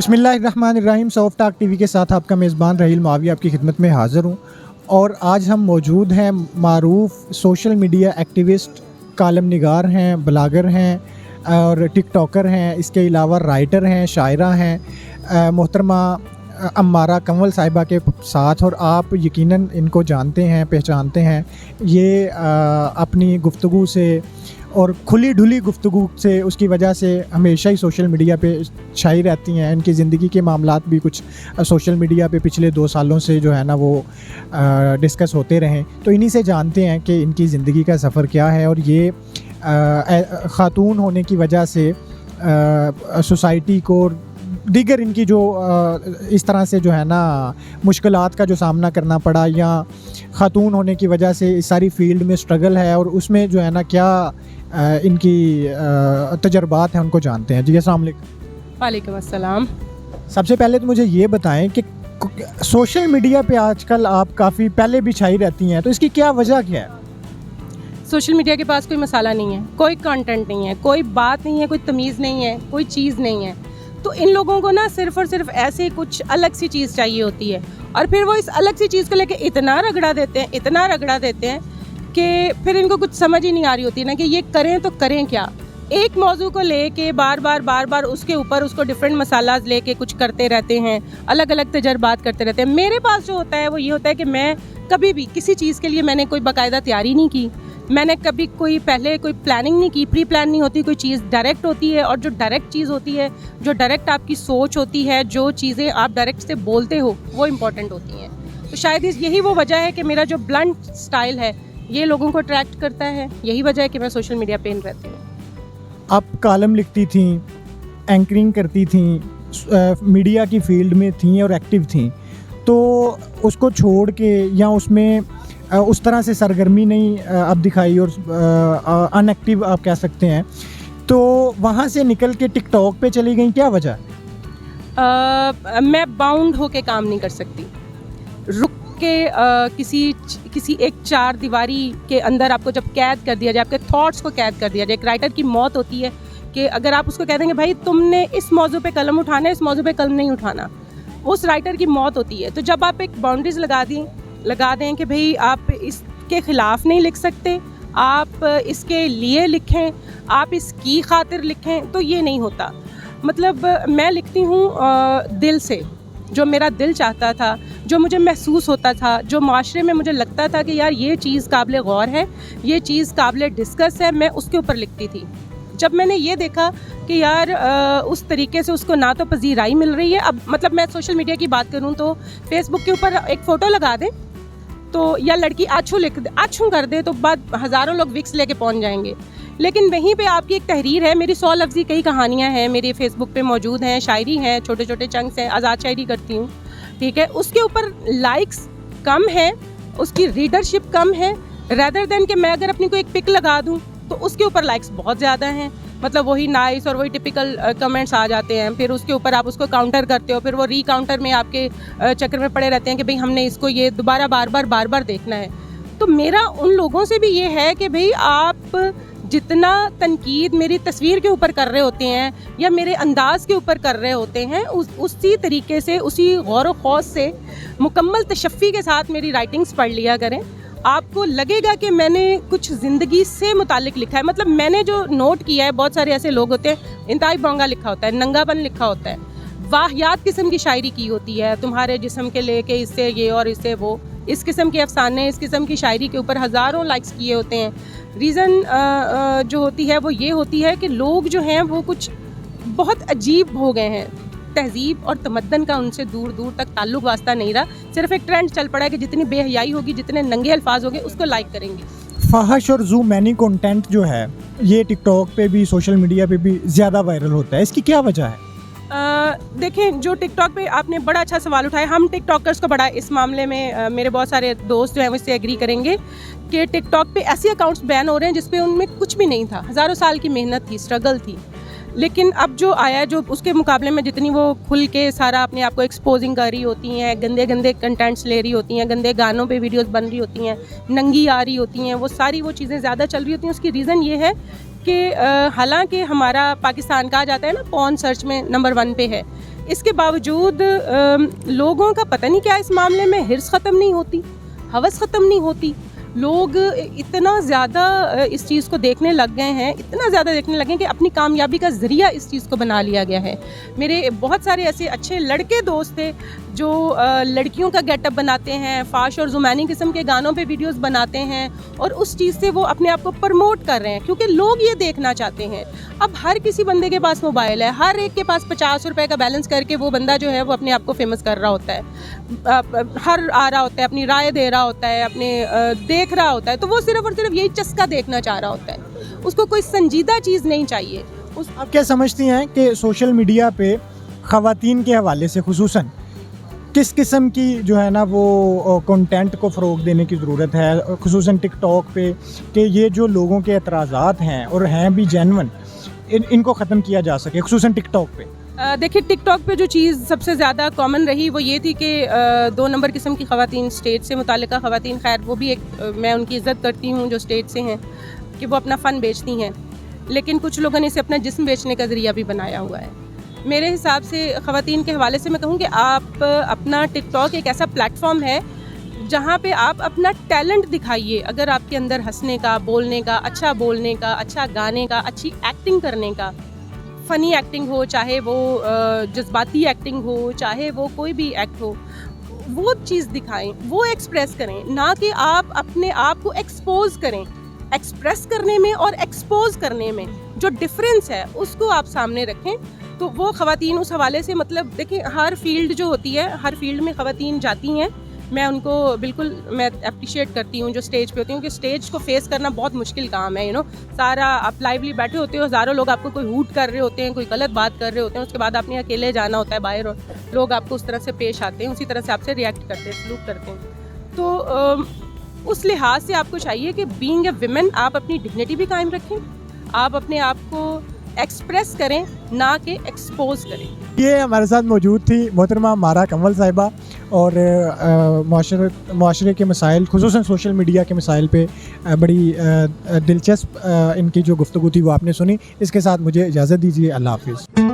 बिस्मिल्लाहिर्रहमानिर्रहीम। Soft talk TV के साथ आपका मेज़बान रहील मुआविया आपकी खिदमत में हाज़िर हूँ और आज हम मौजूद हैं मारूफ़ सोशल मीडिया एक्टिविस्ट, कालम निगार हैं, ब्लॉगर हैं और टिकटॉकर हैं। इसके अलावा राइटर हैं, शायरा हैं, मोहतरमा अम्मारा कंवल साहिबा के साथ। और आप यकीनन इनको जानते हैं, पहचानते हैं। ये अपनी गुफ्तगू से और खुली ढुली गुफ्तगू से, उसकी वजह से हमेशा ही सोशल मीडिया पे छाई रहती हैं। इनकी ज़िंदगी के मामलात भी कुछ सोशल मीडिया पे पिछले 2 सालों से जो है ना वो डिस्कस होते रहें, तो इन्हीं से जानते हैं कि इनकी ज़िंदगी का सफ़र क्या है। और ये ख़ातून होने की वजह से सोसाइटी को दीगर इनकी जो इस तरह से जो है ना मुश्किलात का जो सामना करना पड़ा, या ख़ातून होने की वजह से इस सारी फील्ड में स्ट्रगल है और उसमें जो है ना क्या इनकी तजर्बात हैं, उनको जानते हैं। जी अस्सलाम वालेकुम। वालेकुम अस्सलाम। सबसे पहले तो मुझे ये बताएं कि सोशल मीडिया पे आजकल आप काफ़ी पहले भी छाई रहती हैं, तो इसकी क्या वजह क्या है? सोशल मीडिया के पास कोई मसाला नहीं है, कोई कंटेंट नहीं है, कोई बात नहीं है, कोई तमीज़ नहीं है, कोई चीज़ नहीं है। तो इन लोगों को ना सिर्फ़ और सिर्फ ऐसे कुछ अलग सी चीज़ चाहिए होती है, और फिर वो इस अलग सी चीज़ को लेके इतना रगड़ा देते हैं कि फिर इनको कुछ समझ ही नहीं आ रही होती ना कि ये करें तो करें क्या। एक मौजू को लेके बार बार उसके ऊपर उसको डिफरेंट मसालाज लेके कुछ करते रहते हैं, अलग अलग तजर्बात करते रहते हैं। मेरे पास जो होता है वो ये होता है कि मैं कभी भी किसी चीज़ के लिए मैंने कोई बाकायदा तैयारी नहीं की, मैंने कभी पहले कोई प्लानिंग नहीं की, प्री प्लान नहीं होती, कोई चीज़ डायरेक्ट होती है। और जो डायरेक्ट चीज़ होती है, जो डायरेक्ट आपकी सोच होती है, जो चीज़ें आप डायरेक्ट से बोलते हो, वो इम्पॉर्टेंट होती हैं। तो शायद यही वो वजह है कि मेरा जो ब्लंट स्टाइल है ये लोगों को अट्रैक्ट करता है। यही वजह है कि मैं सोशल मीडिया पे इन रहती हूँ। आप कालम लिखती थी, एंकरिंग करती थी, मीडिया की फील्ड में थी और एक्टिव थी, तो उसको छोड़ के या उसमें उस तरह से सरगर्मी नहीं अब दिखाई और अनएक्टिव आप कह सकते हैं, तो वहाँ से निकल के टिकटॉक पे चली गई, क्या वजह? मैं बाउंड होके काम नहीं कर सकती। रुक के किसी एक चार दीवारी के अंदर आपको जब कैद कर दिया जाए, आपके थॉट्स को कैद कर दिया जाए। एक राइटर की मौत होती है कि अगर आप उसको कह देंगे भाई तुमने इस मौजू पे कलम उठाना है, इस मौजू पे कलम नहीं उठाना, उस राइटर की मौत होती है। तो जब आप एक बाउंड्रीज लगा दें कि भाई आप इसके ख़िलाफ़ नहीं लिख सकते, आप इसके लिए लिखें, आप इसकी खातिर लिखें, तो ये नहीं होता। मतलब मैं लिखती हूँ दिल से, जो मेरा दिल चाहता था, जो मुझे महसूस होता था, जो माशरे में मुझे लगता था कि यार ये चीज़ काबिल गौर है, ये चीज़ काबिल डिस्कस है, मैं उसके ऊपर लिखती थी। जब मैंने ये देखा कि यार उस तरीके से उसको ना तो पजीराई मिल रही है, अब मतलब मैं सोशल मीडिया की बात करूँ तो फेसबुक के ऊपर एक फ़ोटो लगा दें तो, या लड़की आछू कर दे तो बाद हज़ारों लोग विक्स लेके पहुंच जाएंगे। लेकिन वहीं पे आपकी एक तहरीर है, मेरी 100 लफ्ज़ी कई कहानियाँ हैं मेरे फेसबुक पे मौजूद हैं, शायरी हैं, छोटे छोटे चंक्स हैं, आज़ाद शायरी करती हूँ, ठीक है। उसके ऊपर लाइक्स कम है, उसकी रीडरशिप कम है, रैदर देन कि मैं अगर अपनी को एक पिक लगा दूँ तो उसके ऊपर लाइक्स बहुत ज़्यादा हैं। मतलब वही नाइस और वही टिपिकल कमेंट्स आ जाते हैं, फिर उसके ऊपर आप उसको काउंटर करते हो, फिर वो रीकाउंटर में आपके चक्कर में पड़े रहते हैं कि भाई हमने इसको ये दोबारा बार बार देखना है। तो मेरा उन लोगों से भी ये है कि भाई आप जितना तनकीद मेरी तस्वीर के ऊपर कर रहे होते हैं या मेरे अंदाज़ के ऊपर कर रहे होते हैं, उसी तरीके से, उसी गौर व खौस से, मुकम्मल तशफ़ी के साथ मेरी राइटिंग्स पढ़ लिया करें। आपको लगेगा कि मैंने कुछ ज़िंदगी से मुतालिक लिखा है। मतलब मैंने जो नोट किया है, बहुत सारे ऐसे लोग होते हैं, इंतहाई बोंगा लिखा होता है, नंगापन लिखा होता है, वाहियात किस्म की शायरी की होती है, तुम्हारे जिस्म के लेके इससे ये और इससे वो, इस किस्म के अफसाने, इस किस्म की शायरी के ऊपर हज़ारों लाइक्स किए होते हैं। रीज़न जो होती है वो ये होती है कि लोग जो हैं वो कुछ बहुत अजीब हो गए हैं, तहजीब और तमद्दन का उनसे दूर दूर तक ताल्लुक वास्ता नहीं रहा। सिर्फ एक ट्रेंड चल पड़ा है कि जितनी बेहयाई होगी, जितने नंगे अल्फाज होंगे, उसको लाइक करेंगे। फाहश और जू मैनी कंटेंट जो है ये टिकटॉक पे भी, सोशल मीडिया पे भी ज़्यादा वायरल होता है, इसकी क्या वजह है? देखें, जो टिकटॉक पे आपने बड़ा अच्छा सवाल उठाया, हम टिकटॉकर्स को बड़ा इस मामले में मेरे बहुत सारे दोस्त जो हैं वो इससे एग्री करेंगे कि टिकटॉक पे ऐसे अकाउंट्स बैन हो रहे हैं जिसपे उनमें कुछ भी नहीं था, हज़ारों साल की मेहनत थी, स्ट्रगल थी। लेकिन अब जो आया, जो उसके मुकाबले में जितनी वो खुल के सारा अपने आप को एक्सपोजिंग कर रही होती हैं, गंदे गंदे कंटेंट्स ले रही होती हैं, गंदे गानों पे वीडियोस बन रही होती हैं, नंगी आ रही होती हैं, वो सारी वो चीज़ें ज़्यादा चल रही होती हैं। उसकी रीज़न ये है कि हालांकि हमारा पाकिस्तान कहा जाता है ना पॉर्न सर्च में नंबर 1 पे है, इसके बावजूद लोगों का पता नहीं क्या इस मामले में हिर्स ख़त्म नहीं होती, हवस ख़त्म नहीं होती। लोग इतना ज़्यादा इस चीज़ को देखने लग गए हैं, इतना ज़्यादा देखने लगे हैं कि अपनी कामयाबी का ज़रिया इस चीज़ को बना लिया गया है। मेरे बहुत सारे ऐसे अच्छे लड़के दोस्त थे जो लड़कियों का गेटअप बनाते हैं, फाश और ज़ुमानी किस्म के गानों पे वीडियोस बनाते हैं और उस चीज़ से वो अपने आप को प्रमोट कर रहे हैं क्योंकि लोग ये देखना चाहते हैं। अब हर किसी बंदे के पास मोबाइल है, हर एक के पास 50 रुपए का बैलेंस करके वो बंदा जो है वो अपने आप को फेमस कर रहा होता है, हर आ रहा होता है, अपनी राय दे रहा होता है, अपने देख रहा होता है, तो वो सिर्फ और सिर्फ यही चस्का देखना चाह रहा होता है, उसको कोई संजीदा चीज़ नहीं चाहिए। आप क्या समझती हैं कि सोशल मीडिया पे ख़वातीन के हवाले से खुसूसन किस किस्म की जो है ना वो कंटेंट को फ़रोग देने की ज़रूरत है, खुसूसन टिकटॉक पे, कि ये जो लोगों के एतराज़ात हैं और हैं भी जेन्युइन, इनको ख़त्म किया जा सके, खुसूसन टिकटॉक पे? देखिए, टिकटॉक पे जो चीज़ सबसे ज़्यादा कॉमन रही वो ये थी कि 2 नंबर किस्म की ख़वातीन, स्टेज से मुताल्लिक़ा ख़वातीन, खैर वो भी एक मैं उनकी इज़्ज़त करती हूँ जो स्टेज से हैं कि वो अपना फ़न बेचती हैं, लेकिन कुछ लोगों ने इसे अपना जिस्म बेचने का ज़रिया भी बनाया हुआ है। मेरे हिसाब से ख़वातीन के हवाले से मैं कहूँ कि आप अपना टिकटॉक एक ऐसा प्लेटफॉर्म है जहाँ पे आप अपना टैलेंट दिखाइए। अगर आपके अंदर हंसने का, बोलने का, अच्छा गाने का, अच्छी एक्टिंग करने का, फ़नी एक्टिंग हो, चाहे वो जज्बाती एक्टिंग हो, चाहे वो कोई भी एक्ट हो, वो चीज़ दिखाएं, वो एक्सप्रेस करें, ना कि आप अपने आप को एक्सपोज करें। एक्सप्रेस करने में और एक्सपोज करने में जो डिफरेंस है उसको आप सामने रखें। तो वो ख़वातीन उस हवाले से, मतलब देखिए, हर फील्ड जो होती है, हर फील्ड में ख़वातीन जाती हैं, मैं उनको बिल्कुल मैं अप्रिशिएट करती हूँ जो स्टेज पे होती हूँ, कि स्टेज को फेस करना बहुत मुश्किल काम है। सारा आप लाइवली बैठे होते हो, हज़ारों लोग आपको कोई हूट कर रहे होते हैं, कोई गलत बात कर रहे होते हैं, उसके बाद आपने अकेले जाना होता है बाहर और लोग आपको उस तरह से पेश आते हैं, उसी तरह से आपसे रिएक्ट करते हैं, सलूक करते हैं। तो उस लिहाज से आपको चाहिए कि बीइंग ए विमेन आप अपनी डिग्निटी भी कायम रखें, आप अपने आप को एक्सप्रेस करें, ना कि एक्सपोज करें। ये हमारे साथ मौजूद थी मोहतरमा मारा कंवल साहिबा, और माशरे के मसाइल, खुसूसन सोशल मीडिया के मसाइल पे बड़ी दिलचस्प इनकी जो गुफ्तगू थी वो आपने सुनी। इसके साथ मुझे इजाज़त दीजिए। अल्लाह हाफ़िज़।